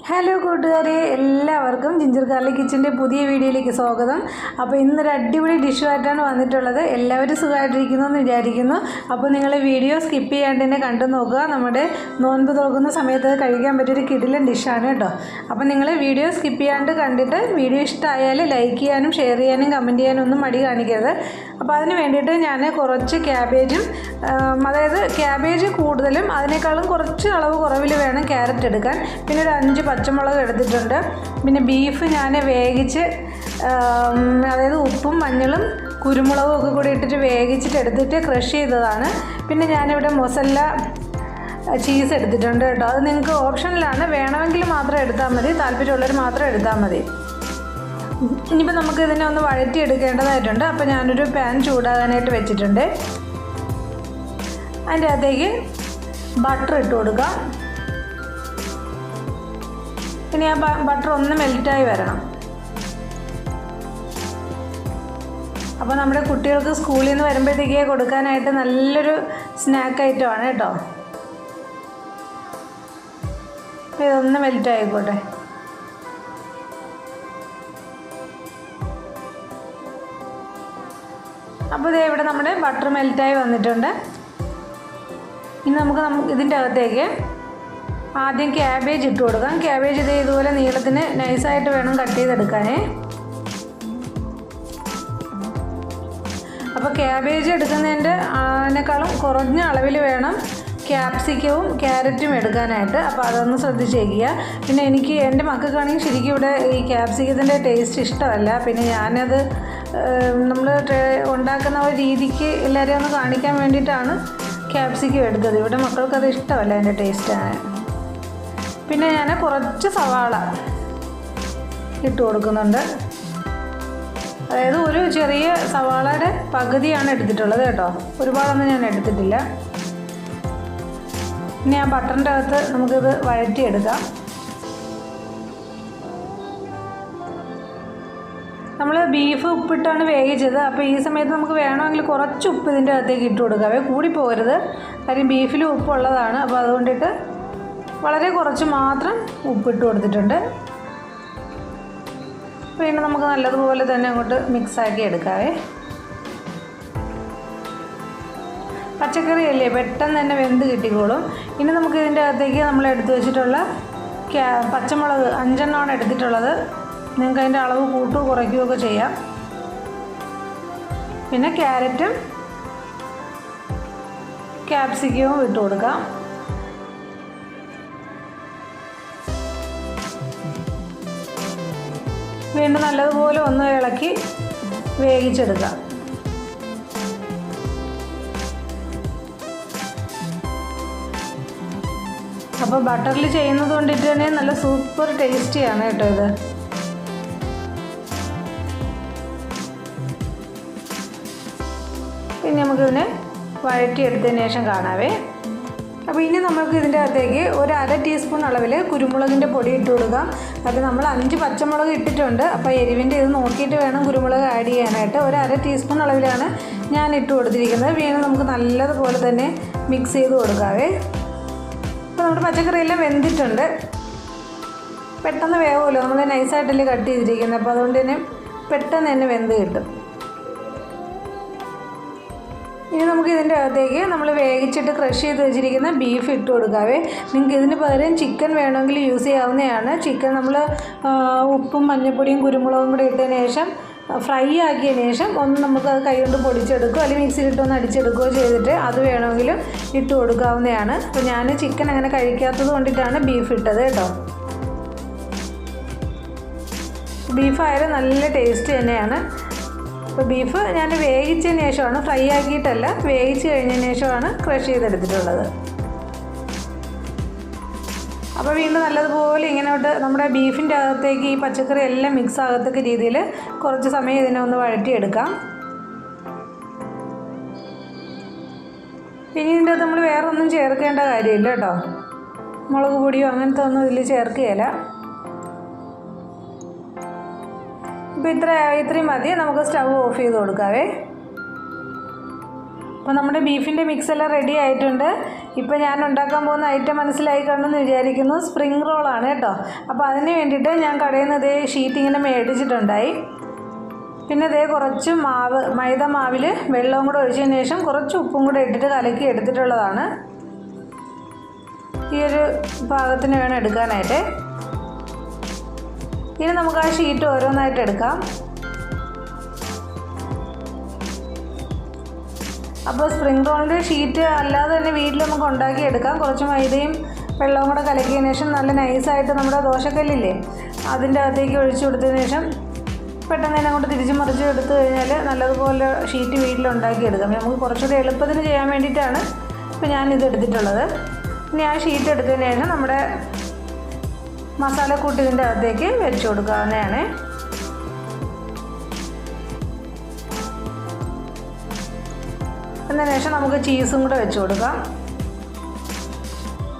Hello കൂട്ടുകാരെ, എല്ലാവർക്കും ginger garlic കിച്ചൻ്റെ പുതിയ വീഡിയോയിലേക്ക് സ്വാഗതം. അപ്പോൾ ഇന്നൊരു അടിപൊളി ഡിഷുമായിട്ടാണ് വന്നിട്ടുള്ളത്. എല്ലാവരും സുഖമായിട്ടിരിക്കുന്നു എന്ന് വിചാരിക്കുന്നു. അപ്പോൾ നിങ്ങൾ വീഡിയോ സ്കിപ്പ് ചെയ്യാണ്ട് തന്നെ കണ്ടു നോക്കുക. നമ്മുടെ നോൻപ് തുറക്കുന്ന സമയത്ത് കഴിക്കാൻ പറ്റിയൊരു കിടിലൻ ഡിഷാണ് കേട്ടോ. അപ്പോൾ നിങ്ങൾ വീഡിയോ സ്കിപ്പ് ചെയ്യാണ്ട് കണ്ടിട്ട് വീഡിയോ ഇഷ്ടമായാൽ ലൈക്ക് ചെയ്യാനും ഷെയർ ചെയ്യാനും കമൻറ്റ് ചെയ്യാനും ഒന്നും മടി കാണിക്കരുത്. അപ്പോൾ അതിന് വേണ്ടിയിട്ട് ഞാൻ കുറച്ച് ക്യാബേജും, അതായത് ക്യാബേജ് കൂടുതലും അതിനേക്കാളും കുറച്ച് അളവ് കുറവിൽ വേണം ക്യാരറ്റ് എടുക്കാൻ. പിന്നെ ഒരു 5 പച്ചമുളക് എടുത്തിട്ടുണ്ട്. പിന്നെ ബീഫ് ഞാൻ വേവിച്ച്, അതായത് ഉപ്പും മഞ്ഞളും കുരുമുളകും ഒക്കെ കൂടി ഇട്ടിട്ട് വേവിച്ചിട്ട് എടുത്തിട്ട് ക്രഷ് ചെയ്തതാണ്. പിന്നെ ഞാനിവിടെ മൊസല്ല ചീസ് എടുത്തിട്ടുണ്ട് കേട്ടോ. അത് നിങ്ങൾക്ക് ഓപ്ഷനിലാണ്, വേണമെങ്കിൽ മാത്രം എടുത്താൽ മതി, താല്പര്യമുള്ളവർ മാത്രം എടുത്താൽ മതി. ഇനിയിപ്പോൾ നമുക്ക് ഇതിനെ ഒന്ന് വഴറ്റി എടുക്കേണ്ടതായിട്ടുണ്ട്. അപ്പോൾ ഞാനൊരു പാൻ ചൂടാകാനായിട്ട് വെച്ചിട്ടുണ്ട്. അതിൻ്റെ അകത്തേക്ക് ബട്ടർ ഇട്ട് കൊടുക്കാം. ഇനി ആ ബട്ടർ ഒന്ന് മെൽറ്റായി വരണം. അപ്പോൾ നമ്മുടെ കുട്ടികൾക്ക് സ്കൂളിൽ നിന്ന് വരുമ്പോഴത്തേക്ക് കൊടുക്കാനായിട്ട് നല്ലൊരു സ്നാക്ക് ഐറ്റമാണ് കേട്ടോ. ഇതൊന്ന് മെൽറ്റായിക്കോട്ടെ. അപ്പോൾ ഇതേ ഇവിടെ നമ്മുടെ ബട്ടർ മെൽറ്റായി വന്നിട്ടുണ്ട്. ഇനി നമുക്ക് ഇതിൻ്റെ അകത്തേക്ക് ആദ്യം ക്യാബേജ് ഇട്ട് കൊടുക്കാം. ക്യാബേജ് ഇതുപോലെ നീളത്തിന് നൈസായിട്ട് വേണം കട്ട് ചെയ്തെടുക്കാനേ. അപ്പോൾ ക്യാബേജ് എടുക്കുന്നതിനേക്കാളും കുറഞ്ഞ അളവിൽ വേണം ക്യാപ്സിക്കവും ക്യാരറ്റും എടുക്കാനായിട്ട്. അപ്പോൾ അതൊന്ന് ശ്രദ്ധിച്ചേക്കുക. പിന്നെ എൻ്റെ മക്കൾക്കാണെങ്കിൽ ശരിക്കും ഇവിടെ ഈ ക്യാപ്സിക്കത്തിൻ്റെ ടേസ്റ്റ് ഇഷ്ടമല്ല. പിന്നെ ഞാനത് നമ്മൾ ഉണ്ടാക്കുന്ന ഒരു രീതിക്ക് എല്ലാവരെയും ഒന്ന് കാണിക്കാൻ വേണ്ടിയിട്ടാണ് ക്യാപ്സിക്കം എടുത്തത്. ഇവിടെ മക്കൾക്കത് ഇഷ്ടമല്ല, അതിൻ്റെ ടേസ്റ്റാണ്. പിന്നെ ഞാൻ കുറച്ച് സവാള ഇട്ട് കൊടുക്കുന്നുണ്ട്. അതായത് ഒരു ചെറിയ സവാളയുടെ പകുതിയാണ് എടുത്തിട്ടുള്ളത് കേട്ടോ, ഒരുപാടൊന്നും ഞാൻ എടുത്തിട്ടില്ല. ഇനി ആ ബട്ടറിൻ്റെ അകത്ത് നമുക്കിത് വഴറ്റിയെടുക്കാം. നമ്മൾ ബീഫ് ഉപ്പിട്ടാണ് വേവിച്ചത്. അപ്പോൾ ഈ സമയത്ത് നമുക്ക് വേണമെങ്കിൽ കുറച്ച് ഉപ്പ് ഇതിൻ്റെ അകത്തേക്ക് ഇട്ട് കൊടുക്കാവേ, കൂടി പോകരുത്. കാര്യം ബീഫിൽ ഉപ്പുള്ളതാണ്. അപ്പോൾ അതുകൊണ്ടിട്ട് വളരെ കുറച്ച് മാത്രം ഉപ്പിട്ട് കൊടുത്തിട്ടുണ്ട്. പിന്നെ നമുക്ക് നല്ലതുപോലെ തന്നെ അങ്ങോട്ട് മിക്സാക്കി എടുക്കാവേ. പച്ചക്കറിയല്ലേ, പെട്ടെന്ന് തന്നെ വെന്ത് കിട്ടിക്കോളും. ഇനി നമുക്ക് ഇതിൻ്റെ അകത്തേക്ക് നമ്മൾ എടുത്തു വെച്ചിട്ടുള്ള പച്ചമുളക് 5 എണ്ണമാണ് എടുത്തിട്ടുള്ളത്. നിങ്ങൾക്ക് അതിൻ്റെ അളവ് കൂട്ടുകയോ കുറയ്ക്കുകയൊക്കെ ചെയ്യാം. പിന്നെ ക്യാരറ്റും ക്യാപ്സിക്കവും ഇട്ട് കൊടുക്കാം. വീണ്ടും നല്ലതുപോലെ ഒന്ന് ഇളക്കി വേവിച്ചെടുക്കാം. അപ്പോൾ ബട്ടറിൽ ചെയ്യുന്നത് കൊണ്ടിട്ട് തന്നെ നല്ല സൂപ്പർ ടേസ്റ്റിയാണ് കേട്ടോ ഇത്. ഇനി നമുക്കിതിനെ വഴറ്റിയെടുത്തതിന് ശേഷം കാണാവേ. അപ്പോൾ ഇനി നമുക്ക് ഇതിൻ്റെ അകത്തേക്ക് ഒരു 1/2 ടീസ്പൂൺ അളവിൽ കുരുമുളകിൻ്റെ പൊടി ഇട്ട് കൊടുക്കാം. അത് നമ്മൾ 5 പച്ചമുളക് ഇട്ടിട്ടുണ്ട്. അപ്പോൾ എരിവിൻ്റെ ഇത് നോക്കിയിട്ട് വേണം കുരുമുളക് ആഡ് ചെയ്യാനായിട്ട്. ഒരു 1/2 ടീസ്പൂൺ അളവിലാണ് ഞാൻ ഇട്ട് കൊടുത്തിരിക്കുന്നത്. വീണ്ടും നമുക്ക് നല്ലതുപോലെ തന്നെ മിക്സ് ചെയ്ത് കൊടുക്കാവേ. അപ്പോൾ നമ്മുടെ പച്ചക്കറിയെല്ലാം വെന്തിട്ടുണ്ട്. പെട്ടെന്ന് വേവുമല്ലോ, നമ്മൾ നൈസായിട്ടല്ലേ കട്ട് ചെയ്തിരിക്കുന്നത്. അപ്പോൾ അതുകൊണ്ട് തന്നെ പെട്ടെന്ന് തന്നെ വെന്ത് കിട്ടും. ഇനി നമുക്ക് ഇതിൻ്റെ അകത്തേക്ക് നമ്മൾ വേവിച്ചിട്ട് ക്രഷ് ചെയ്ത് വെച്ചിരിക്കുന്ന ബീഫ് ഇട്ട് കൊടുക്കാവേ. നിങ്ങൾക്ക് ഇതിന് പകരം ചിക്കൻ വേണമെങ്കിൽ യൂസ് ചെയ്യാവുന്നതാണ്. ചിക്കൻ നമ്മൾ ഉപ്പും മഞ്ഞൾപ്പൊടിയും കുരുമുളകും കൂടി ഇട്ടതിന് ശേഷം ഫ്രൈ ആക്കിയതിന് ശേഷം ഒന്ന് നമുക്ക് അത് കൈ കൊണ്ട് പൊടിച്ചെടുക്കുകയോ അല്ലെങ്കിൽ മിക്സിയിലിട്ടൊന്ന് അടിച്ചെടുക്കുകയോ ചെയ്തിട്ട് അത് വേണമെങ്കിലും ഇട്ട് കൊടുക്കാവുന്നതാണ്. അപ്പോൾ ഞാൻ ചിക്കൻ അങ്ങനെ കഴിക്കാത്തത് കൊണ്ടിട്ടാണ് ബീഫ് ഇട്ടത് കേട്ടോ. ബീഫായാലും നല്ല ടേസ്റ്റ് തന്നെയാണ്. അപ്പോൾ ബീഫ് ഞാൻ വേവിച്ചതിന് ശേഷമാണ്, ഫ്രൈ ആക്കിയിട്ടല്ല, വേവിച്ച് കഴിഞ്ഞതിന് ശേഷമാണ് ക്രഷ് ചെയ്തെടുത്തിട്ടുള്ളത്. അപ്പോൾ വീണ്ടും നല്ലതുപോലെ ഇങ്ങനോട്ട് നമ്മുടെ ബീഫിൻ്റെ അകത്തേക്ക് ഈ പച്ചക്കറി എല്ലാം മിക്സ് ആകത്തക്ക രീതിയിൽ കുറച്ച് സമയം ഇതിനെ ഒന്ന് വഴറ്റിയെടുക്കാം. ഇനി ഇതിൻ്റെ അകത്ത് നമ്മൾ വേറെ ഒന്നും ചേർക്കേണ്ട കാര്യമില്ല കേട്ടോ. മുളക് പൊടിയോ അങ്ങനത്തെ ഒന്നും ഇതിൽ ചേർക്കുകയില്ല. ഇപ്പോൾ ഇത്രയും മതി. നമുക്ക് സ്റ്റവ് ഓഫ് ചെയ്ത് കൊടുക്കാവേ. അപ്പോൾ നമ്മുടെ ബീഫിൻ്റെ മിക്സ് എല്ലാം റെഡി ആയിട്ടുണ്ട്. ഇപ്പോൾ ഞാൻ ഉണ്ടാക്കാൻ പോകുന്ന ഐറ്റം മനസ്സിലായി കാണുമെന്ന് വിചാരിക്കുന്നു. സ്പ്രിംഗ് റോളാണ് കേട്ടോ. അപ്പോൾ അതിന് വേണ്ടിയിട്ട് ഞാൻ കടയിൽ നിന്ന് ഷീറ്റ് ഇങ്ങനെ മേടിച്ചിട്ടുണ്ടായി. പിന്നെ കുറച്ച് മൈദ മാവിൽ വെള്ളവും കൂടെ ഒഴിച്ചതിന് ശേഷം കുറച്ച് ഉപ്പും കൂടെ ഇട്ടിട്ട് കലക്കി എടുത്തിട്ടുള്ളതാണ്. ഈ ഒരു പാകത്തിന് വേണം എടുക്കാനായിട്ട്. ഇനി നമുക്ക് ആ ഷീറ്റ് ഓരോന്നായിട്ട് എടുക്കാം. അപ്പോൾ സ്പ്രിംഗ് റോളിൻ്റെ ഷീറ്റ് അല്ലാതെ തന്നെ വീട്ടിൽ നമുക്ക് ഉണ്ടാക്കിയെടുക്കാം. കുറച്ച് മൈദയും വെള്ളവും കൂടെ കലക്കിയതിന് ശേഷം നല്ല നൈസായിട്ട് നമ്മുടെ ദോശക്കല്ലില്ലേ അതിൻ്റെ അകത്തേക്ക് ഒഴിച്ചു കൊടുത്തതിന് ശേഷം പെട്ടെന്ന് തന്നെ അങ്ങോട്ട് തിരിച്ച് മറിച്ച് എടുത്തു കഴിഞ്ഞാൽ നല്ലതുപോലെ ഷീറ്റ് വീട്ടിലുണ്ടാക്കിയെടുക്കാം. നമുക്ക് കുറച്ചുകൂടി എളുപ്പത്തിന് ചെയ്യാൻ വേണ്ടിയിട്ടാണ് ഇപ്പോൾ ഞാനിത് എടുത്തിട്ടുള്ളത്. ഇനി ആ ഷീറ്റ് എടുത്തതിന് ശേഷം നമ്മുടെ മസാലക്കൂട്ട് ഇതിൻ്റെ അകത്തേക്ക് വെച്ച് കൊടുക്കാവുന്നതാണ്. അതിന് ശേഷം നമുക്ക് ചീസും കൂടെ വെച്ച് കൊടുക്കാം.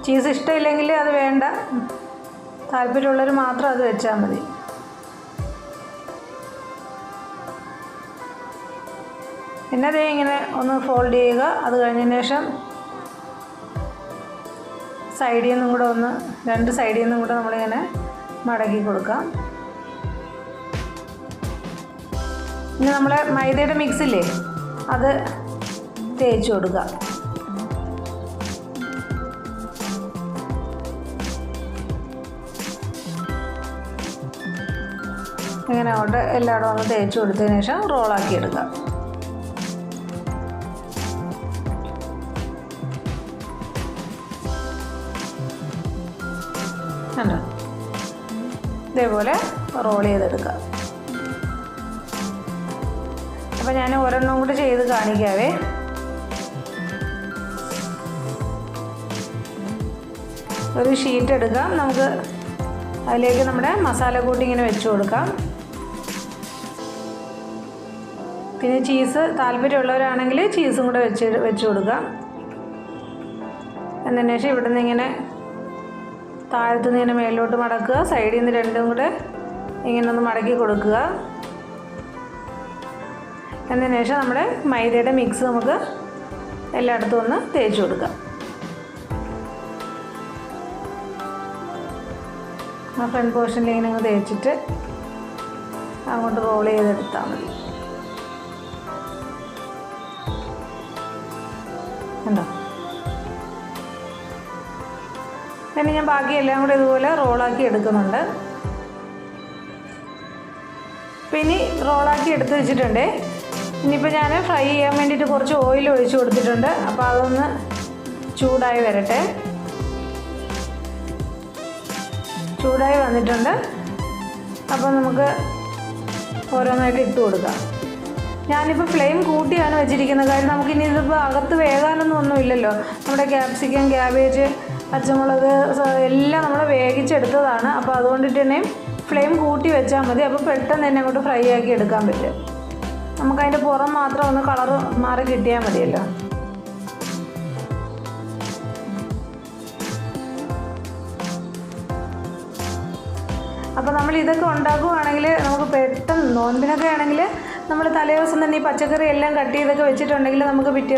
ചീസ് ഇഷ്ടമില്ലെങ്കിൽ അത് വേണ്ട, താല്പര്യമുള്ളവർ മാത്രം അത് വെച്ചാൽ മതി. പിന്നെ അതേ ഇങ്ങനെ ഒന്ന് ഫോൾഡ് ചെയ്യുക. അത് കഴിഞ്ഞതിന് ശേഷം സൈഡിൽ നിന്നും കൂടെ രണ്ട് സൈഡിൽ നിന്നും കൂടെ നമ്മളിങ്ങനെ മടക്കി കൊടുക്കാം. ഇനി നമ്മളെ മൈദയുടെ മിക്സില്ലേ അത് തേച്ച് കൊടുക്കുക. ഇങ്ങനെ അങ്ങോട്ട് എല്ലായിടും ഒന്ന് തേച്ച് കൊടുത്തതിന് ശേഷം റോളാക്കി എടുക്കുക. കണ്ടോ, ഇതേപോലെ റോൾ ചെയ്തെടുക്കുക. അപ്പോൾ ഞാൻ ഒരെണ്ണം കൂടി ചെയ്ത് കാണിക്കാവേ. ഒരു ഷീറ്റ് എടുക്കാം. നമുക്ക് അതിലേക്ക് നമ്മുടെ മസാലക്കൂട്ട് ഇങ്ങനെ വെച്ച് കൊടുക്കാം. പിന്നെ ചീസ് താല്പര്യമുള്ളവരാണെങ്കിൽ ചീസും കൂടെ വെച്ച് കൊടുക്കാം. എന്നതിന് ശേഷം ഇവിടെ നിന്ന് ഇങ്ങനെ താഴത്തു നിന്ന് ഇങ്ങനെ മേലോട്ട് മടക്കുക. സൈഡിൽ നിന്ന് രണ്ടും കൂടെ ഇങ്ങനെ ഒന്ന് മടക്കി കൊടുക്കുക. എന്നതിന് ശേഷം നമ്മുടെ മൈദയുടെ മിക്സ് നമുക്ക് എല്ലായിടത്തും ഒന്ന് തേച്ച് കൊടുക്കാം. ആ ഫ്രണ്ട് പോർഷനിൽ ഇങ്ങനെ അങ്ങ് തേച്ചിട്ട് അങ്ങോട്ട് റോൾ ചെയ്തെടുത്താൽ മതി. കണ്ടോ, പിന്നെ ഞാൻ ബാക്കി എല്ലാം കൂടെ ഇതുപോലെ റോളാക്കി എടുക്കുന്നുണ്ട്. പിന്നെ റോളാക്കി എടുത്ത് വെച്ചിട്ടുണ്ട്. ഇനിയിപ്പോൾ ഞാൻ ഫ്രൈ ചെയ്യാൻ വേണ്ടിയിട്ട് കുറച്ച് ഓയിൽ ഒഴിച്ച് കൊടുത്തിട്ടുണ്ട്. അപ്പോൾ അതൊന്ന് ചൂടായി വരട്ടെ. ചൂടായി വന്നിട്ടുണ്ട്. അപ്പോൾ നമുക്ക് ഓരോന്നായിട്ട് ഇട്ട് കൊടുക്കാം. ഞാനിപ്പോൾ ഫ്ലെയിം കൂട്ടിയാണ് വെച്ചിരിക്കുന്നത്. കാര്യം നമുക്കിനി ഇതിപ്പോൾ അകത്ത് വേകാനൊന്നും ഒന്നുമില്ലല്ലോ. നമ്മുടെ ക്യാപ്സിക്കം, ക്യാബേജ്, പച്ചമുളക് എല്ലാം നമ്മൾ വേവിച്ചെടുത്തതാണ്. അപ്പോൾ അതുകൊണ്ടിട്ട് തന്നെ ഫ്ലെയിം കൂട്ടി വെച്ചാൽ മതി. അപ്പോൾ പെട്ടെന്ന് തന്നെ അങ്ങോട്ട് ഫ്രൈ ആക്കി എടുക്കാൻ പറ്റും. നമുക്കതിൻ്റെ പുറം മാത്രം ഒന്ന് കളറ് മാറി കിട്ടിയാൽ മതിയല്ലോ. അപ്പോൾ നമ്മൾ ഇതൊക്കെ ഉണ്ടാക്കുകയാണെങ്കിൽ നമുക്ക് പെട്ടെന്ന് നോൻപിനൊക്കെ ആണെങ്കിൽ നമ്മൾ തലേദിവസം തന്നെ ഈ പച്ചക്കറി എല്ലാം കട്ട് ചെയ്തൊക്കെ വെച്ചിട്ടുണ്ടെങ്കിൽ നമുക്ക് പിറ്റേ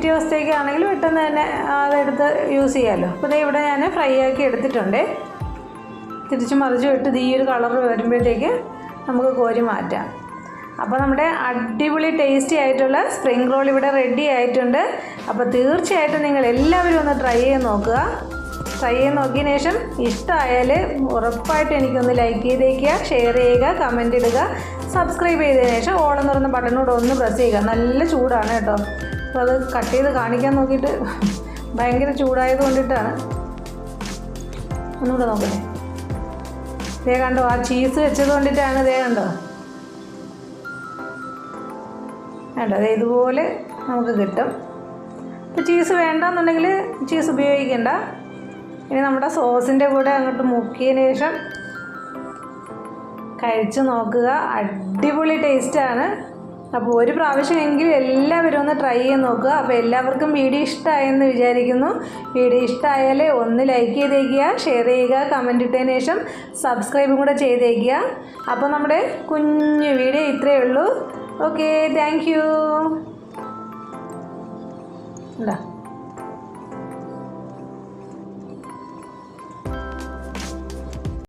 ദിവസത്തേക്ക് ആണെങ്കിൽ പെട്ടെന്ന് തന്നെ അതെടുത്ത് യൂസ് ചെയ്യാമല്ലോ. അപ്പോൾ ഇവിടെ ഞാൻ ഫ്രൈ ആക്കി എടുത്തിട്ടുണ്ട്. തിരിച്ച് മറിച്ച് ഇട്ട് ഈ ഒരു കളർ വരുമ്പോഴത്തേക്ക് നമുക്ക് കോരി മാറ്റാം. അപ്പോൾ നമ്മുടെ അടിപൊളി ടേസ്റ്റി ആയിട്ടുള്ള സ്പ്രിംഗ് റോൾ ഇവിടെ റെഡി ആയിട്ടുണ്ട്. അപ്പോൾ തീർച്ചയായിട്ടും നിങ്ങൾ എല്ലാവരും ഒന്ന് ട്രൈ ചെയ്ത് നോക്കുക. ട്രൈ ചെയ്ത് നോക്കിയതിന് ശേഷം ഇഷ്ടമായാൽ ഉറപ്പായിട്ട് എനിക്കൊന്ന് ലൈക്ക് ചെയ്തേക്കുക, ഷെയർ ചെയ്യുക, കമൻ്റ് ഇടുക. സബ്സ്ക്രൈബ് ചെയ്തതിന് ശേഷം ഓളം തുറന്ന ബട്ടണോട് ഒന്ന് പ്രസ് ചെയ്യുക. നല്ല ചൂടാണ് കേട്ടോ. അപ്പോൾ അത് കട്ട് ചെയ്ത് കാണിക്കാൻ നോക്കിയിട്ട് ഭയങ്കര ചൂടായത് കൊണ്ടിട്ടാണ്. ഒന്നുകൂടെ നോക്കട്ടെ. ദേ കണ്ടോ, ആ ചീസ് വെച്ചത് കൊണ്ടിട്ടാണ്. ദേ കണ്ടോ, വേണ്ട അതെ ഇതുപോലെ നമുക്ക് കിട്ടും. ഇപ്പോൾ ചീസ് വേണ്ടെന്നുണ്ടെങ്കിൽ ചീസ് ഉപയോഗിക്കണ്ട. ഇനി നമ്മുടെ സോസിൻ്റെ കൂടെ അങ്ങോട്ട് മുക്കിയതിന് ശേഷം കഴിച്ച് നോക്കുക. അടിപൊളി ടേസ്റ്റാണ്. അപ്പോൾ ഒരു പ്രാവശ്യമെങ്കിലും എല്ലാവരും ഒന്ന് ട്രൈ ചെയ്ത് നോക്കുക. അപ്പോൾ എല്ലാവർക്കും വീഡിയോ ഇഷ്ടമായെന്ന് വിചാരിക്കുന്നു. വീഡിയോ ഇഷ്ടമായാൽ ഒന്ന് ലൈക്ക് ചെയ്തേക്കുക, ഷെയർ ചെയ്യുക, കമൻറ്റ് ഇട്ടതിന് ശേഷം സബ്സ്ക്രൈബും കൂടെ ചെയ്തേക്കുക. അപ്പോൾ നമ്മുടെ കുഞ്ഞു വീഡിയോ ഇത്രയേ ഉള്ളൂ. Okay, thank you. ഇതാ